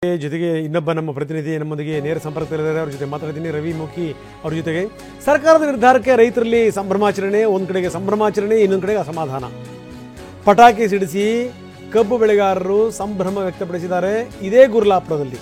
ಜೊತೆಗೆ ಇನ್ನೊಬ್ಬ ನಮ್ಮ ಪ್ರತಿನಿಧಿ ನಮ್ಮೊಂದಿಗೆ ನೇರ ಸಂಪರ್ಕದಲ್ಲಿದ್ದಾರೆ. ಅವ್ರ ಜೊತೆ ಮಾತಾಡ್ತೀನಿ. ರವಿ ಮುಖಿ ಅವ್ರ ಜೊತೆಗೆ ಸರ್ಕಾರದ ನಿರ್ಧಾರಕ್ಕೆ ರೈತರಲ್ಲಿ ಸಂಭ್ರಮಾಚರಣೆ, ಒಂದು ಕಡೆಗೆ ಸಂಭ್ರಮಾಚರಣೆ, ಇನ್ನೊಂದು ಕಡೆಗೆ ಅಸಮಾಧಾನ. ಪಟಾಕಿ ಸಿಡಿಸಿ ಕಬ್ಬು ಬೆಳೆಗಾರರು ಸಂಭ್ರಮ ವ್ಯಕ್ತಪಡಿಸಿದ್ದಾರೆ. ಇದೇ ಗುರ್ಲಾಪುರದಲ್ಲಿ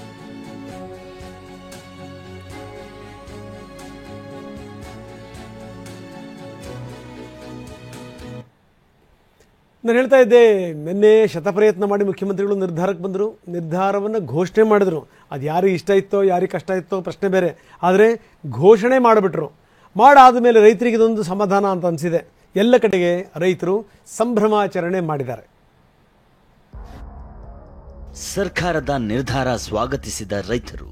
ನಾನು ಹೇಳ್ತಾ ಇದ್ದೆ, ನಿನ್ನೆ ಶತಪ್ರಯತ್ನ ಮಾಡಿ ಮುಖ್ಯಮಂತ್ರಿಗಳು ನಿರ್ಧಾರಕ್ಕೆ ಬಂದರು, ನಿರ್ಧಾರವನ್ನು ಘೋಷಣೆ ಮಾಡಿದ್ರು. ಅದು ಯಾರಿಗೆ ಇಷ್ಟ ಇತ್ತೋ ಯಾರಿಗೆ ಕಷ್ಟ ಇತ್ತೋ ಪ್ರಶ್ನೆ ಬೇರೆ, ಆದರೆ ಘೋಷಣೆ ಮಾಡಿಬಿಟ್ರು. ಮಾಡಾದ ಮೇಲೆ ರೈತರಿಗೆ ಇದೊಂದು ಸಮಾಧಾನ ಅಂತ ಅನಿಸಿದೆ. ಎಲ್ಲ ಕಡೆಗೆ ರೈತರು ಸಂಭ್ರಮಾಚರಣೆ ಮಾಡಿದ್ದಾರೆ. ಸರ್ಕಾರದ ನಿರ್ಧಾರ ಸ್ವಾಗತಿಸಿದ ರೈತರು.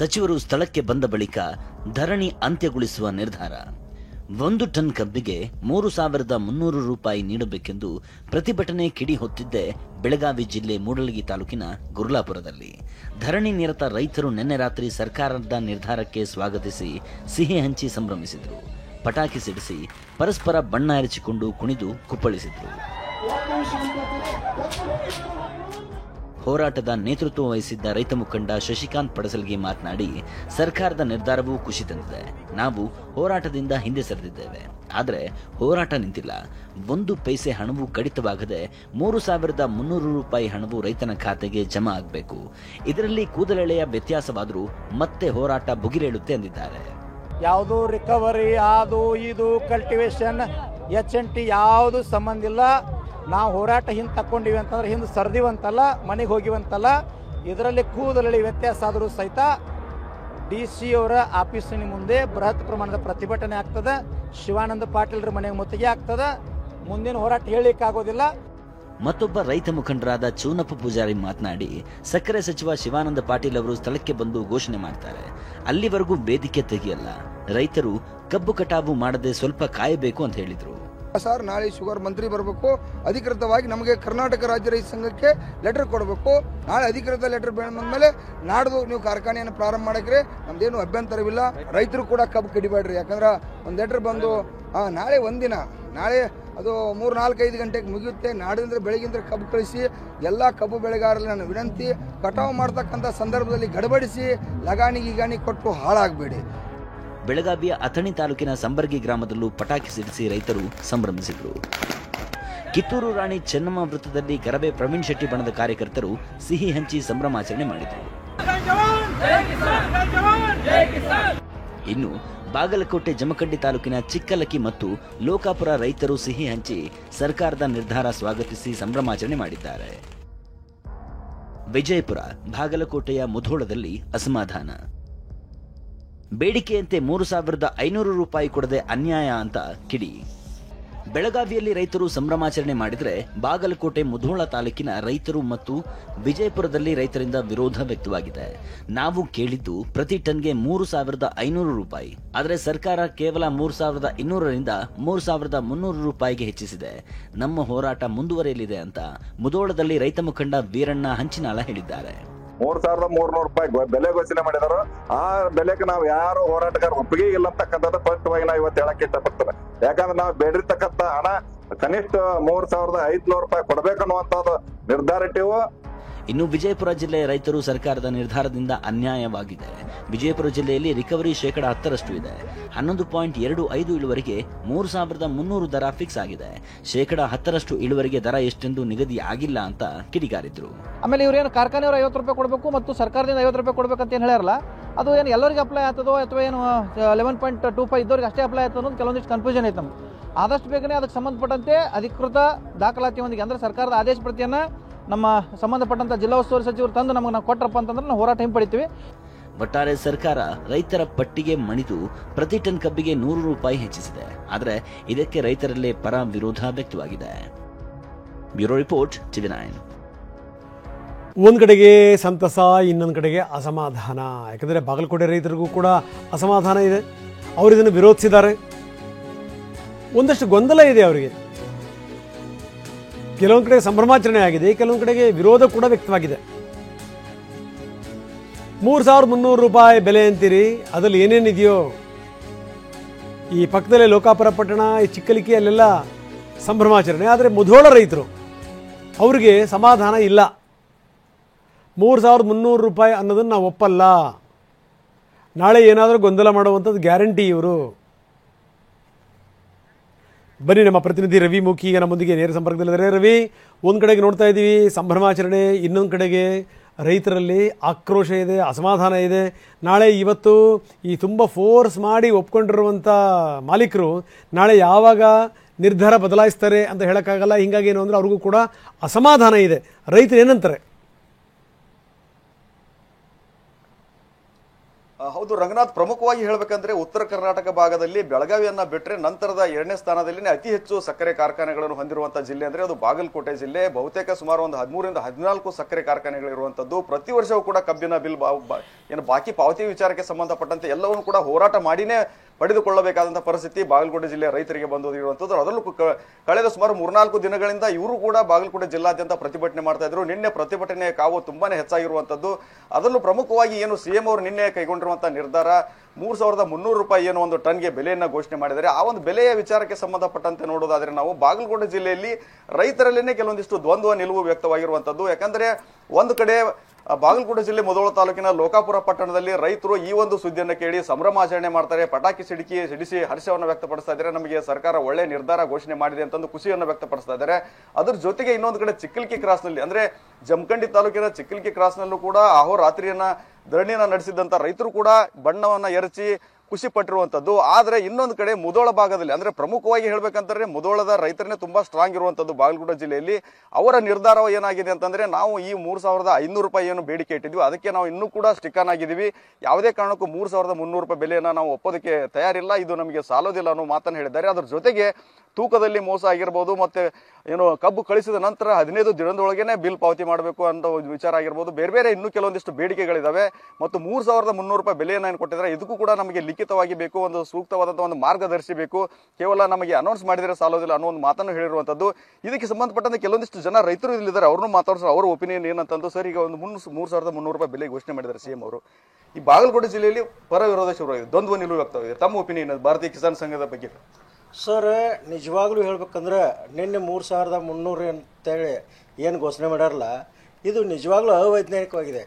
ಸಚಿವರು ಸ್ಥಳಕ್ಕೆ ಬಂದ ಬಳಿಕ ಧರಣಿ ಅಂತ್ಯಗೊಳಿಸುವ ನಿರ್ಧಾರ. 1 ಟನ್ ಕಬ್ಬಿಗೆ 3,300 ರೂಪಾಯಿ ನೀಡಬೇಕೆಂದು ಪ್ರತಿಭಟನೆ ಕಿಡಿ ಹೊತ್ತಿದ್ದೆ ಬೆಳಗಾವಿ ಜಿಲ್ಲೆ ಮೂಡಲಗಿ ತಾಲೂಕಿನ ಗುರ್ಲಾಪುರದಲ್ಲಿ. ಧರಣಿ ನಿರತ ರೈತರು ನಿನ್ನೆ ರಾತ್ರಿ ಸರ್ಕಾರದ ನಿರ್ಧಾರಕ್ಕೆ ಸ್ವಾಗತಿಸಿ ಸಿಹಿ ಹಂಚಿ ಸಂಭ್ರಮಿಸಿದರು. ಪಟಾಕಿ ಸಿಡಿಸಿ ಪರಸ್ಪರ ಬಣ್ಣ ಎರಚಿಕೊಂಡು ಕುಣಿದು ಕುಪ್ಪಳಿಸಿದರು. ಹೋರಾಟದ ನೇತೃತ್ವ ವಹಿಸಿದ್ದ ರೈತ ಮುಖಂಡ ಶಶಿಕಾಂತ್ ಪಡಸಲ್ಗಿ ಮಾತನಾಡಿ, ಸರ್ಕಾರದ ನಿರ್ಧಾರವೂ ಖುಷಿ ತಂದಿದೆ. ನಾವು ಹೋರಾಟದಿಂದ ಹಿಂದೆ ಸರಿದಿದ್ದೇವೆ, ಆದರೆ ಹೋರಾಟ ನಿಂತಿಲ್ಲ. 1 ಪೈಸೆ ಹಣವೂ ಕಡಿತವಾಗದೆ 3,300 ರೂಪಾಯಿ ಹಣವು ರೈತನ ಖಾತೆಗೆ ಜಮಾ ಆಗಬೇಕು. ಇದರಲ್ಲಿ ಕೂದಲೆಳೆಯ ವ್ಯತ್ಯಾಸವಾದರೂ ಮತ್ತೆ ಹೋರಾಟ ಭುಗಿಲೇಳುತ್ತೆ ಎಂದಿದ್ದಾರೆ. ಯಾವುದು ರಿಕವರಿ ಅದು ಇದು ಕಲ್ಟಿವೇಶನ್ HNT ಯಾವುದು ಸಂಬಂಧ ಇಲ್ಲ. ನಾವು ಹೋರಾಟ ಹಿಂದೆ ತಕ್ಕೊಂಡಿವಿ ಅಂತಂದ್ರೆ ಹಿಂದೆ ಸರ್ದಿವಂತಲ್ಲ, ಮನೆಗೆ ಹೋಗಿವಂತಲ್ಲ. ಇದರಲ್ಲಿ ಕೂದಲಲ್ಲಿ ವ್ಯತ್ಯಾಸ ಆದರೂ ಸಹಿತ DC ಅವರ ಆಫೀಸಿನ ಮುಂದೆ ಬೃಹತ್ ಪ್ರಮಾಣದ ಪ್ರತಿಭಟನೆ ಆಗ್ತದೆ. ಶಿವಾನಂದ ಪಾಟೀಲ್ರ ಮನೆಗೆ ಮುತ್ತಿಗೆ ಆಗ್ತದೆ. ಮುಂದಿನ ಹೋರಾಟ ಹೇಳಲಿಕ್ಕಾಗೋದಿಲ್ಲ. ಮತ್ತೊಬ್ಬ ರೈತ ಮುಖಂಡರಾದ ಚೂನಪ್ಪ ಪೂಜಾರಿ ಮಾತನಾಡಿ, ಸಕ್ಕರೆ ಸಚಿವ ಶಿವಾನಂದ ಪಾಟೀಲ್ ಅವರು ಸ್ಥಳಕ್ಕೆ ಬಂದು ಘೋಷಣೆ ಮಾಡ್ತಾರೆ. ಅಲ್ಲಿವರೆಗೂ ವೇದಿಕೆ ತೆಗೆಯಲ್ಲ. ರೈತರು ಕಬ್ಬು ಕಟಾವು ಮಾಡದೆ ಸ್ವಲ್ಪ ಕಾಯಬೇಕು ಅಂತ ಹೇಳಿದ್ರು. ಸರ್, ನಾಳೆ ಶುಗರ್ ಮಂತ್ರಿ ಬರಬೇಕು. ಅಧಿಕೃತವಾಗಿ ನಮಗೆ ಕರ್ನಾಟಕ ರಾಜ್ಯ ರೈತ ಸಂಘಕ್ಕೆ ಲೆಟರ್ ಕೊಡಬೇಕು. ನಾಳೆ ಅಧಿಕೃತ ಲೆಟರ್ ಬಂದ್ಮೇಲೆ ನಾಡ್ದು ನೀವು ಕಾರ್ಖಾನೆಯನ್ನು ಪ್ರಾರಂಭ ಮಾಡಕ್ರೆ ನಮ್ದೇನು ಅಭ್ಯಂತರವಿಲ್ಲ. ರೈತರು ಕೂಡ ಕಬ್ಬು ಕಡಿಬೇಡ್ರಿ. ಯಾಕಂದ್ರೆ ಒಂದು ಲೆಟರ್ ಬಂದು ನಾಳೆ ಒಂದಿನ, ನಾಳೆ ಅದು 3-4-5 ಗಂಟೆಗೆ ಮುಗಿಯುತ್ತೆ. ನಾಡಿಂದ್ರೆ ಬೆಳಗಿಂದ್ರೆ ಕಬ್ಬು ಕಳಿಸಿ. ಎಲ್ಲ ಕಬ್ಬು ಬೆಳೆಗಾರರಲ್ಲಿ ನನ್ನ ವಿನಂತಿ, ಕಟಾವು ಮಾಡ್ತಕ್ಕಂಥ ಸಂದರ್ಭದಲ್ಲಿ ಗಡಬಡಿಸಿ ಲಗಾಣಿ ಕೊಟ್ಟು ಹಾಳಾಗಬೇಡಿ. ಬೆಳಗಾವಿಯ ಅಥಣಿ ತಾಲೂಕಿನ ಸಂಬರ್ಗಿ ಗ್ರಾಮದಲ್ಲೂ ಪಟಾಕಿ ಸಿಡಿಸಿ ರೈತರು ಸಂಭ್ರಮಿಸಿದರು. ಕಿತ್ತೂರು ರಾಣಿ ಚೆನ್ನಮ್ಮ ವೃತ್ತದಲ್ಲಿ ಕರಬೆ ಪ್ರವೀಣ್ ಶೆಟ್ಟಿ ಬಣದ ಕಾರ್ಯಕರ್ತರು ಸಿಹಿ ಹಂಚಿ ಸಂಭ್ರಮಾಚರಣೆ ಮಾಡಿದರು. ಇನ್ನು ಬಾಗಲಕೋಟೆ ಜಮಖಂಡಿ ತಾಲೂಕಿನ ಚಿಕ್ಕಲಕ್ಕಿ ಮತ್ತು ಲೋಕಾಪುರ ರೈತರು ಸಿಹಿ ಹಂಚಿ ಸರ್ಕಾರದ ನಿರ್ಧಾರ ಸ್ವಾಗತಿಸಿ ಸಂಭ್ರಮಾಚರಣೆ ಮಾಡಿದ್ದಾರೆ. ವಿಜಯಪುರ, ಬಾಗಲಕೋಟೆಯ ಮುಧೋಳದಲ್ಲಿ ಅಸಮಾಧಾನ. ಬೇಡಿಕೆಯಂತೆ 3,500 ರೂಪಾಯಿ ಕೊಡದೆ ಅನ್ಯಾಯ ಅಂತ ಕಿಡಿ. ಬೆಳಗಾವಿಯಲ್ಲಿ ರೈತರು ಸಂಭ್ರಮಾಚರಣೆ ಮಾಡಿದರೆ ಬಾಗಲಕೋಟೆ ಮುಧೋಳ ತಾಲೂಕಿನ ರೈತರು ಮತ್ತು ವಿಜಯಪುರದಲ್ಲಿ ರೈತರಿಂದ ವಿರೋಧ ವ್ಯಕ್ತವಾಗಿದೆ. ನಾವು ಕೇಳಿದ್ದು ಪ್ರತಿ ಟನ್ಗೆ 3,500 ರೂಪಾಯಿ, ಆದರೆ ಸರ್ಕಾರ ಕೇವಲ 3,200ರಿಂದ 3,300 ರೂಪಾಯಿಗೆ ಹೆಚ್ಚಿಸಿದೆ. ನಮ್ಮ ಹೋರಾಟ ಮುಂದುವರಿಯಲಿದೆ ಅಂತ ಮುಧೋಳದಲ್ಲಿ ರೈತ ಮುಖಂಡ ವೀರಣ್ಣ ಹಂಚಿನಾಳ ಹೇಳಿದ್ದಾರೆ. 3,300 ರೂಪಾಯಿ ಬೆಲೆ ಘೋಷಣೆ ಮಾಡಿದಾರ. ಆ ಬೆಲೆಗೆ ನಾವು ಯಾರು ಹೋರಾಟಗಾರ ಒಪ್ಪಿಗೆ ಇಲ್ಲ ಅಂತಕ್ಕಂಥದ್ದು ಸ್ಪಷ್ಟವಾಗಿ ನಾವು ಇವತ್ತು ಹೇಳಕ್ ಇಷ್ಟಪಡ್ತಾರೆ. ಯಾಕಂದ್ರೆ ನಾವು ಬೇಡಿರ್ತಕ್ಕಂಥ ಹಣ ಕನಿಷ್ಠ 3,500 ರೂಪಾಯಿ ಕೊಡ್ಬೇಕನ್ನುವಂಥದ್ದು ನಿರ್ಧಾರ ಇಟ್ಟಿವು. ಇನ್ನು ವಿಜಯಪುರ ಜಿಲ್ಲೆಯ ರೈತರು ಸರ್ಕಾರದ ನಿರ್ಧಾರದಿಂದ ಅನ್ಯಾಯವಾಗಿದೆ. ವಿಜಯಪುರ ಜಿಲ್ಲೆಯಲ್ಲಿ ರಿಕವರಿ 10% ಇದೆ. 11.25 ಇಳುವರಿಗೆ 3,300 ದರ ಫಿಕ್ಸ್ ಆಗಿದೆ. 10% ಇಳುವರಿಗೆ ದರ ಎಷ್ಟೆಂದು ನಿಗದಿ ಆಗಿಲ್ಲ ಅಂತ ಕಿಡಿಗಾರಿದ್ರು. ಆಮೇಲೆ ಇವ್ರೇನು ಕಾರ್ಖಾನೆಯವರು 50 ರೂಪಾಯಿ ಕೊಡಬೇಕು ಮತ್ತು ಸರ್ಕಾರದಿಂದ 50 ರೂಪಾಯಿ ಕೊಡಬೇಕಂತ ಏನು ಹೇಳ್ಯಾರಲ್ಲ, ಅದು ಏನು ಎಲ್ಲರಿಗೆ ಅಪ್ಲೈ ಆಗ್ತದೋ ಅಥವಾ ಏನು 11.25 ಇದ್ದವ್ರಿಗೆ ಅಷ್ಟೇ ಅಪ್ಲೈ ಆಗ್ತದೋ ಅನ್ನೋದು ಕೆಲವೊಂದಿಷ್ಟು ಕನ್ಫ್ಯೂಷನ್ ಐತೆ ನಮ್ಗೆ. ಆದಷ್ಟು ಬೇಗನೆ ಅದಕ್ಕೆ ಸಂಬಂಧಪಟ್ಟಂತೆ ಅಧಿಕೃತ ದಾಖಲಾತಿಯೊಂದಿಗೆ ಅಂದರೆ ಸರ್ಕಾರದ ಆದೇಶ ಪ್ರತಿಯನ್ನು ನಮ್ಮ ಸಂಬಂಧಪಟ್ಟಂತ ಜಿಲ್ಲಾ ಉಸ್ತುವಾರಿ ಸಚಿವರು ತಂದು ನಮಗೆ ನಾವು ಕೊಟ್ಟರಪ್ಪ ಅಂತಂದ್ರೆ ನಾವು ಹೋರಾಟ ಹಿಂಪಡಿತೀವಿ. ಒಟ್ಟಾರೆ ಸರ್ಕಾರ ರೈತರ ಪಟ್ಟಿಗೆ ಮಣಿದು ಪ್ರತಿ ಟನ್ ಕಬ್ಬಿಗೆ 100 ರೂಪಾಯಿ ಹೆಚ್ಚಿಸಿದೆ. ಆದರೆ ಇದಕ್ಕೆ ರೈತರಲ್ಲೇ ಪರ ವಿರೋಧ ವ್ಯಕ್ತವಾಗಿದೆ. Bureau report, TV9. ಒಂದು ಕಡೆಗೆ ಸಂತಸ, ಇನ್ನೊಂದು ಕಡೆಗೆ ಅಸಮಾಧಾನ. ಯಾಕಂದರೆ ಬಾಗಲಕೋಟೆ ರೈತರಿಗೂ ಕೂಡ ಅಸಮಾಧಾನ ಇದೆ. ಅವರು ಇದನ್ನು ವಿರೋಧಿಸಿದ್ದಾರೆ. ಒಂದಷ್ಟು ಗೊಂದಲ ಇದೆ ಅವರಿಗೆ. ಕೆಲವೊಂದು ಕಡೆ ಸಂಭ್ರಮಾಚರಣೆ ಆಗಿದೆ, ಕೆಲವೊಂದು ಕಡೆಗೆ ವಿರೋಧ ಕೂಡ ವ್ಯಕ್ತವಾಗಿದೆ. 3,300 ರೂಪಾಯಿ ಬೆಲೆ ಅಂತೀರಿ, ಅದರಲ್ಲಿ ಏನೇನಿದೆಯೋ. ಈ ಪಕ್ಕದಲ್ಲೇ ಲೋಕಾಪುರ ಪಟ್ಟಣ, ಈ ಚಿಕ್ಕಲಿಕ್ಕಿ, ಅಲ್ಲೆಲ್ಲ ಸಂಭ್ರಮಾಚರಣೆ. ಆದರೆ ಮುಧೋಳ ರೈತರು ಅವರಿಗೆ ಸಮಾಧಾನ ಇಲ್ಲ. 3,300 ರೂಪಾಯಿ ಅನ್ನೋದನ್ನು ನಾವು ಒಪ್ಪಲ್ಲ. ನಾಳೆ ಏನಾದರೂ ಗೊಂದಲ ಮಾಡುವಂಥದ್ದು ಗ್ಯಾರಂಟಿ ಇವರು. ಬನ್ನಿ, ನಮ್ಮ ಪ್ರತಿನಿಧಿ ರವಿ ಮೂಕಿ ಈಗ ನಮ್ಮೊಂದಿಗೆ ನೇರ ಸಂಪರ್ಕದಲ್ಲಿದ್ದಾರೆ. ರವಿ, ಒಂದು ಕಡೆಗೆ ನೋಡ್ತಾ ಇದ್ದೀವಿ ಸಂಭ್ರಮಾಚರಣೆ, ಇನ್ನೊಂದು ಕಡೆಗೆ ರೈತರಲ್ಲಿ ಆಕ್ರೋಶ ಇದೆ, ಅಸಮಾಧಾನ ಇದೆ. ನಾಳೆ ಇವತ್ತು ಈ ತುಂಬ ಫೋರ್ಸ್ ಮಾಡಿ ಒಪ್ಕೊಂಡಿರುವಂಥ ಮಾಲೀಕರು ನಾಳೆ ಯಾವಾಗ ನಿರ್ಧಾರ ಬದಲಾಯಿಸ್ತಾರೆ ಅಂತ ಹೇಳೋಕ್ಕಾಗಲ್ಲ. ಹೀಗಾಗಿ ಏನು ಅಂದರೆ ಅವ್ರಿಗೂ ಕೂಡ ಅಸಮಾಧಾನ ಇದೆ. ರೈತರು ಏನಂತಾರೆ? ಹೌದು ರಂಗನಾಥ್, ಪ್ರಮುಖವಾಗಿ ಹೇಳಬೇಕಂದ್ರೆ ಉತ್ತರ ಕರ್ನಾಟಕ ಭಾಗದಲ್ಲಿ ಬೆಳಗಾವಿಯನ್ನ ಬಿಟ್ಟರೆ ನಂತರದ 2ನೇ ಸ್ಥಾನದಲ್ಲಿ ಅತಿ ಹೆಚ್ಚು ಸಕ್ಕರೆ ಕಾರ್ಖಾನೆಗಳನ್ನು ಹೊಂದಿರುವಂತಹ ಜಿಲ್ಲೆ ಅಂದ್ರೆ ಅದು ಬಾಗಲಕೋಟೆ ಜಿಲ್ಲೆ. ಬಹುತೇಕ ಸುಮಾರು ಒಂದು 13ರಿಂದ 14 ಸಕ್ಕರೆ ಕಾರ್ಖಾನೆಗಳಿರುವಂತದ್ದು. ಪ್ರತಿ ವರ್ಷವೂ ಕೂಡ ಕಬ್ಬಿನ ಬಿಲ್ ಏನು ಬಾಕಿ ಪಾವತಿ ವಿಚಾರಕ್ಕೆ ಸಂಬಂಧಪಟ್ಟಂತೆ ಎಲ್ಲವನ್ನು ಕೂಡ ಹೋರಾಟ ಮಾಡಿನೇ ಪಡೆದುಕೊಳ್ಳಬೇಕಾದಂತಹ ಪರಿಸ್ಥಿತಿ ಬಾಗಲಕೋಟೆ ಜಿಲ್ಲೆಯ ರೈತರಿಗೆ ಬಂದಿರುವಂತದ್ದು. ಅದರಲ್ಲೂ ಕಳೆದ ಸುಮಾರು 3-4 ದಿನಗಳಿಂದ ಇವರು ಕೂಡ ಬಾಗಲಕೋಟೆ ಜಿಲ್ಲಾದ್ಯಂತ ಪ್ರತಿಭಟನೆ ಮಾಡ್ತಾ ಇದ್ರು. ನಿನ್ನೆ ಪ್ರತಿಭಟನೆ ಕಾವು ತುಂಬಾನೇ ಹೆಚ್ಚಾಗಿರುವಂತದ್ದು. ಅದರಲ್ಲೂ ಪ್ರಮುಖವಾಗಿ ಏನು ಸಿಎಂ ಅವರು ನಿನ್ನೆ ಕೈಗೊಂಡಿರುವಂತಹ ನಿರ್ಧಾರ 3,300 ರೂಪಾಯಿ ಏನು ಒಂದು ಟನ್ಗೆ ಬೆಲೆಯನ್ನ ಘೋಷಣೆ ಮಾಡಿದ್ದಾರೆ. ಆ ಒಂದು ಬೆಲೆಯ ವಿಚಾರಕ್ಕೆ ಸಂಬಂಧಪಟ್ಟಂತೆ ನೋಡೋದಾದ್ರೆ ನಾವು ಬಾಗಲಕೋಟೆ ಜಿಲ್ಲೆಯಲ್ಲಿ ರೈತರಲ್ಲೇನೆ ಕೆಲವೊಂದಿಷ್ಟು ದ್ವಂದ್ವ ನಿಲುವು ವ್ಯಕ್ತವಾಗಿರುವಂತದ್ದು. ಯಾಕಂದ್ರೆ ಒಂದು ಕಡೆ ಬಾಗಲಕೋಟೆ ಜಿಲ್ಲೆ ಮುಧೋಳ ತಾಲೂಕಿನ ಲೋಕಾಪುರ ಪಟ್ಟಣದಲ್ಲಿ ರೈತರು ಈ ಒಂದು ಸುದ್ದಿಯನ್ನು ಕೇಳಿ ಸಂಭ್ರಮಾಚರಣೆ ಮಾಡ್ತಾರೆ, ಪಟಾಕಿ ಸಿಡಿಸಿ ಹರ್ಷವನ್ನು ವ್ಯಕ್ತಪಡಿಸ್ತಾ ಇದ್ದಾರೆ. ನಮಗೆ ಸರ್ಕಾರ ಒಳ್ಳೆ ನಿರ್ಧಾರ ಘೋಷಣೆ ಮಾಡಿದೆ ಅಂತಂದು ಖುಷಿಯನ್ನು ವ್ಯಕ್ತಪಡಿಸ್ತಾ ಇದ್ದಾರೆ. ಅದ್ರ ಜೊತೆಗೆ ಇನ್ನೊಂದು ಕಡೆ ಚಿಕ್ಕಲ್ಕಿ ಕ್ರಾಸ್ ನಲ್ಲಿ ಅಂದ್ರೆ ಜಮಖಂಡಿ ತಾಲೂಕಿನ ಚಿಕ್ಕಲ್ಕಿ ಕ್ರಾಸ್ ನಲ್ಲೂ ಕೂಡ ಅಹೋರಾತ್ರಿಯನ್ನ ಧರಣಿಯನ್ನ ನಡೆಸಿದಂತ ರೈತರು ಕೂಡ ಬಣ್ಣವನ್ನ ಎರಚಿ ಖುಷಿ ಪಟ್ಟಿರುವಂತದ್ದು. ಆದ್ರೆ ಇನ್ನೊಂದು ಕಡೆ ಮುಧೋಳ ಭಾಗದಲ್ಲಿ ಅಂದ್ರೆ ಪ್ರಮುಖವಾಗಿ ಹೇಳ್ಬೇಕಂತಂದ್ರೆ ಮುಧೋಳದ ರೈತರನ್ನೇ ತುಂಬಾ ಸ್ಟ್ರಾಂಗ್ ಇರುವಂತದ್ದು ಬಾಗಲಕೋಟೆ ಜಿಲ್ಲೆಯಲ್ಲಿ. ಅವರ ನಿರ್ಧಾರ ಏನಾಗಿದೆ ಅಂತಂದ್ರೆ ನಾವು ಈ 3,500 ರೂಪಾಯಿ ಏನು ಬೇಡಿಕೆ ಇಟ್ಟಿದ್ವಿ ಅದಕ್ಕೆ ನಾವು ಇನ್ನೂ ಕೂಡ ಸ್ಟಿಕ್ ಆನ್ ಆಗಿದ್ದೀವಿ. ಯಾವುದೇ ಕಾರಣಕ್ಕೂ 3,300 ರೂಪಾಯಿ ಬೆಲೆಯನ್ನ ನಾವು ಒಪ್ಪೋದಕ್ಕೆ ತಯಾರಿಲ್ಲ, ಇದು ನಮಗೆ ಸಾಲೋದಿಲ್ಲ ಅನ್ನೋ ಮಾತನ್ನು ಹೇಳಿದ್ದಾರೆ. ಅದ್ರ ಜೊತೆಗೆ ತೂಕದಲ್ಲಿ ಮೋಸ ಆಗಿರ್ಬೋದು, ಮತ್ತೆ ಏನು ಕಬ್ಬು ಕಳಿಸಿದ ನಂತರ 15 ದಿನದೊಳಗೇನೆ ಬಿಲ್ ಪಾವತಿ ಮಾಡಬೇಕು ಅಂತ ವಿಚಾರ ಆಗಿರ್ಬೋದು, ಬೇರೆ ಬೇರೆ ಇನ್ನೂ ಕೆಲವೊಂದಿಷ್ಟು ಬೇಡಿಕೆಗಳಿದಾವೆ. ಮತ್ತು 3,300 ರೂಪಾಯಿ ಬೆಲೆಯನ್ನು ಏನು ಕೊಟ್ಟಿದ್ದಾರೆ ಇದಕ್ಕೂ ಕೂಡ ನಮಗೆ ಲಿಖಿತವಾಗಿ ಬೇಕು, ಒಂದು ಸೂಕ್ತವಾದಂತಹ ಒಂದು ಮಾರ್ಗದರ್ಶಿ ಬೇಕು, ಕೇವಲ ನಮಗೆ ಅನೌನ್ಸ್ ಮಾಡಿದರೆ ಸಾಲೋದಿಲ್ಲ ಅನ್ನೋ ಒಂದು ಮಾತನ್ನು ಹೇಳಿರುವಂತದ್ದು. ಇದಕ್ಕೆ ಸಂಬಂಧಪಟ್ಟಂತೆ ಕೆಲವೊಂದಿಷ್ಟು ಜನ ರೈತರು ಇಲ್ಲಿದ್ದಾರೆ, ಅವ್ರನ್ನೂ ಮಾತಾಡಿಸೋ ಅವ್ರ ಒಪಿನಿಯನ್ ಏನಂತಂದು. ಸರ್, ಈಗ ಒಂದು 3,300 ರೂಪಾಯಿ ಬೆಲೆ ಘೋಷಣೆ ಮಾಡಿದ್ದಾರೆ ಸಿಎಂ ಅವರು. ಈ ಬಾಗಲಕೋಟೆ ಜಿಲ್ಲೆಯಲ್ಲಿ ಪರ ವಿರೋಧ ಶುರುವಾಗಿದೆ, ದ್ವಂದ್ವ ನಿಲುವು ವ್ಯಕ್ತವಾಗಿದೆ. ತಮ್ಮ ಒಪಿನಿಯನ್ ಭಾರತೀಯ ಕಿಸಾನ್ ಸಂಘದ ಬಗ್ಗೆ? ಸರ್, ನಿಜವಾಗ್ಲೂ ಹೇಳ್ಬೇಕಂದ್ರೆ ನಿನ್ನೆ 3,300 ಅಂತೇಳಿ ಏನು ಘೋಷಣೆ ಮಾಡ್ಯಾರಲ್ಲ, ಇದು ನಿಜವಾಗ್ಲೂ ಅವೈಜ್ಞಾನಿಕವಾಗಿದೆ.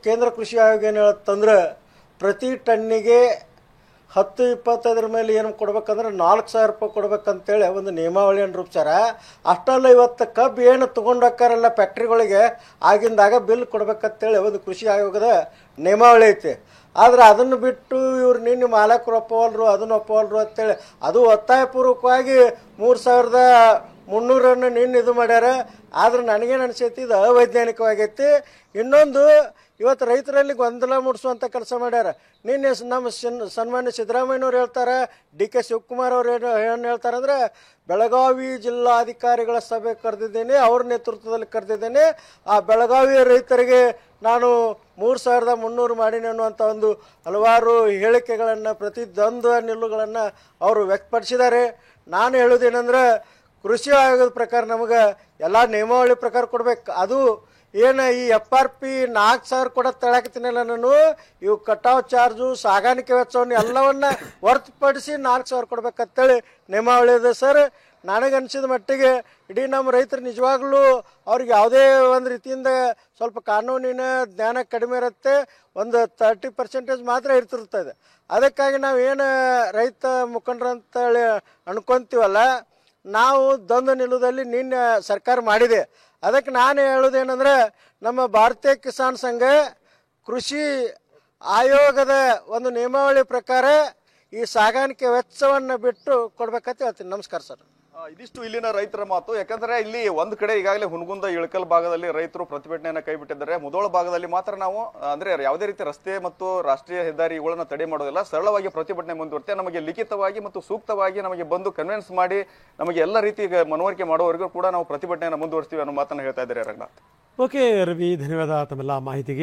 ಕೇಂದ್ರ ಕೃಷಿ ಆಯೋಗ ಏನು ಹೇಳುತ್ತಂದ್ರೆ ಪ್ರತಿ ಟನ್ನಿಗೆ 10-25 ಮೇಲೆ ಏನು ಕೊಡ್ಬೇಕಂದ್ರೆ 4,000 ರೂಪಾಯಿ ಕೊಡ್ಬೇಕಂತೇಳಿ ಒಂದು ನಿಯಮಾವಳಿಯನ್ನು ರೂಪಿಸ್ಯಾರ. ಅಷ್ಟಲ್ಲ, ಇವತ್ತು ಕಬ್ಬು ಏನು ತೊಗೊಂಡೋಕ್ಕಾರಲ್ಲ ಫ್ಯಾಕ್ಟ್ರಿಗಳಿಗೆ ಆಗಿಂದಾಗ ಬಿಲ್ ಕೊಡ್ಬೇಕಂತೇಳಿ ಒಂದು ಕೃಷಿ ಆಯೋಗದ ನಿಯಮಾವಳಿ ಐತಿ. ಆದರೆ ಅದನ್ನು ಬಿಟ್ಟು ಇವ್ರು ನಿನ್ನೆ ಮಾಲಕರು ಒಪ್ಪವಲ್ರು, ಅದನ್ನು ಒಪ್ಪವಲ್ರು ಅಂತೇಳಿ ಅದು ಒತ್ತಾಯಪೂರ್ವಕವಾಗಿ 3,300 ನಿನ್ನೆ ಇದು ಮಾಡ್ಯಾರ. ಆದ್ರೆ ನನಗೇನು ಅನಿಸೈತಿ ಇದು ಅವೈಜ್ಞಾನಿಕವಾಗೈತಿ. ಇನ್ನೊಂದು, ಇವತ್ತು ರೈತರಲ್ಲಿ ಗೊಂದಲ ಮೂಡಿಸುವಂಥ ಕೆಲಸ ಮಾಡ್ಯಾರ. ನಿನ್ನೆ ನಮ್ಮ ಸನ್ಮಾನ್ಯ ಸಿದ್ದರಾಮಯ್ಯನವ್ರು ಹೇಳ್ತಾರೆ, DK ಶಿವಕುಮಾರ್ ಅವ್ರು ಏನು ಹೇಳ್ತಾರೆ ಅಂದರೆ ಬೆಳಗಾವಿ ಜಿಲ್ಲಾಧಿಕಾರಿಗಳ ಸಭೆ ಕರೆದಿದ್ದೇನೆ, ಅವ್ರ ನೇತೃತ್ವದಲ್ಲಿ ಕರೆದಿದ್ದೇನೆ. ಆ ಬೆಳಗಾವಿಯ ರೈತರಿಗೆ ನಾನು 3,300 ಮಾಡೀನಿ ಅನ್ನುವಂಥ ಒಂದು ಹಲವಾರು ಹೇಳಿಕೆಗಳನ್ನು, ಪ್ರತಿದ್ವಂದ್ವ ನಿಲುವುಗಳನ್ನು ಅವರು ವ್ಯಕ್ತಪಡಿಸಿದ್ದಾರೆ. ನಾನು ಹೇಳೋದೇನೆಂದ್ರೆ ಕೃಷಿ ಆಯೋಗದ ಪ್ರಕಾರ ನಮಗೆ ಎಲ್ಲ ನಿಯಮಾವಳಿ ಪ್ರಕಾರ ಕೊಡ್ಬೇಕು. ಅದು ಏನು ಈ FRP 4,000 ಕೂಡ ತಳಕತ್ತೀನಲ್ಲ ನಾನು, ಇವು ಕಟಾವ್ ಚಾರ್ಜು, ಸಾಗಾಣಿಕೆ ವೆಚ್ಚವನ್ನು ಎಲ್ಲವನ್ನ ಹೊರತುಪಡಿಸಿ 4,000 ಕೊಡ್ಬೇಕಂತೇಳಿ ನಿಯಮಾವಳಿ ಇದೆ. ಸರ್, ನನಗನ್ಸಿದ ಮಟ್ಟಿಗೆ ಇಡೀ ನಮ್ಮ ರೈತರು ನಿಜವಾಗ್ಲೂ ಅವ್ರಿಗೆ ಯಾವುದೇ ಒಂದು ರೀತಿಯಿಂದ ಸ್ವಲ್ಪ ಕಾನೂನಿನ ಜ್ಞಾನ ಕಡಿಮೆ ಇರುತ್ತೆ, ಒಂದು 30% ಮಾತ್ರ ಇರ್ತಿರ್ತದೆ. ಅದಕ್ಕಾಗಿ ನಾವೇನು ರೈತ ಮುಖಂಡರು ಅಂತೇಳಿ ಅನ್ಕೊಂತೀವಲ್ಲ, ನಾವು ದ್ವಂದ್ವ ನಿಲುವುದಲ್ಲಿ ನಿನ್ನೆ ಸರ್ಕಾರ ಮಾಡಿದೆ. ಅದಕ್ಕೆ ನಾನು ಹೇಳೋದೇನೆಂದರೆ ನಮ್ಮ ಭಾರತೀಯ ಕಿಸಾನ್ ಸಂಘ ಕೃಷಿ ಆಯೋಗದ ಒಂದು ನಿಯಮಾವಳಿ ಪ್ರಕಾರ ಈ ಸಾಗಾಣಿಕೆ ವೆಚ್ಚವನ್ನು ಬಿಟ್ಟು ಕೊಡ್ಬೇಕಂತ ಹೇಳ್ತೀನಿ. ನಮಸ್ಕಾರ ಸರ್. ಇದಿಷ್ಟು ಇಲ್ಲಿನ ರೈತರ ಮಾತು. ಯಾಕಂದ್ರೆ ಇಲ್ಲಿ ಒಂದು ಕಡೆ ಈಗಾಗಲೇ ಹುನಗುಂದ ಇಳಕಲ್ ಭಾಗದಲ್ಲಿ ರೈತರು ಪ್ರತಿಭಟನೆಯನ್ನ ಕೈ ಬಿಟ್ಟಿದ್ದಾರೆ. ಮುಧೋಳ ಭಾಗದಲ್ಲಿ ಮಾತ್ರ ನಾವು ಅಂದ್ರೆ ಯಾವುದೇ ರೀತಿ ರಸ್ತೆ ಮತ್ತು ರಾಷ್ಟ್ರೀಯ ಹೆದ್ದಾರಿಗಳನ್ನು ತಡೆ ಮಾಡೋದಿಲ್ಲ, ಸರಳವಾಗಿ ಪ್ರತಿಭಟನೆ ಮುಂದುವರಿತೆ. ನಮಗೆ ಲಿಖಿತವಾಗಿ ಮತ್ತು ಸೂಕ್ತವಾಗಿ ನಮಗೆ ಬಂದು ಕನ್ವಿನ್ಸ್ ಮಾಡಿ ನಮಗೆ ಎಲ್ಲ ರೀತಿ ಮನವರಿಕೆ ಮಾಡುವವರೆಗೂ ಕೂಡ ನಾವು ಪ್ರತಿಭಟನೆಯನ್ನು ಮುಂದುವರಿಸ್ತೀವಿ ಅನ್ನೋ ಮಾತನ್ನು ಹೇಳ್ತಾ ಇದ್ದಾರೆ ರಂಗನಾಥ್. ಓಕೆ ರವಿ, ಧನ್ಯವಾದ ತಮ್ಮೆಲ್ಲ ಮಾಹಿತಿಗೆ.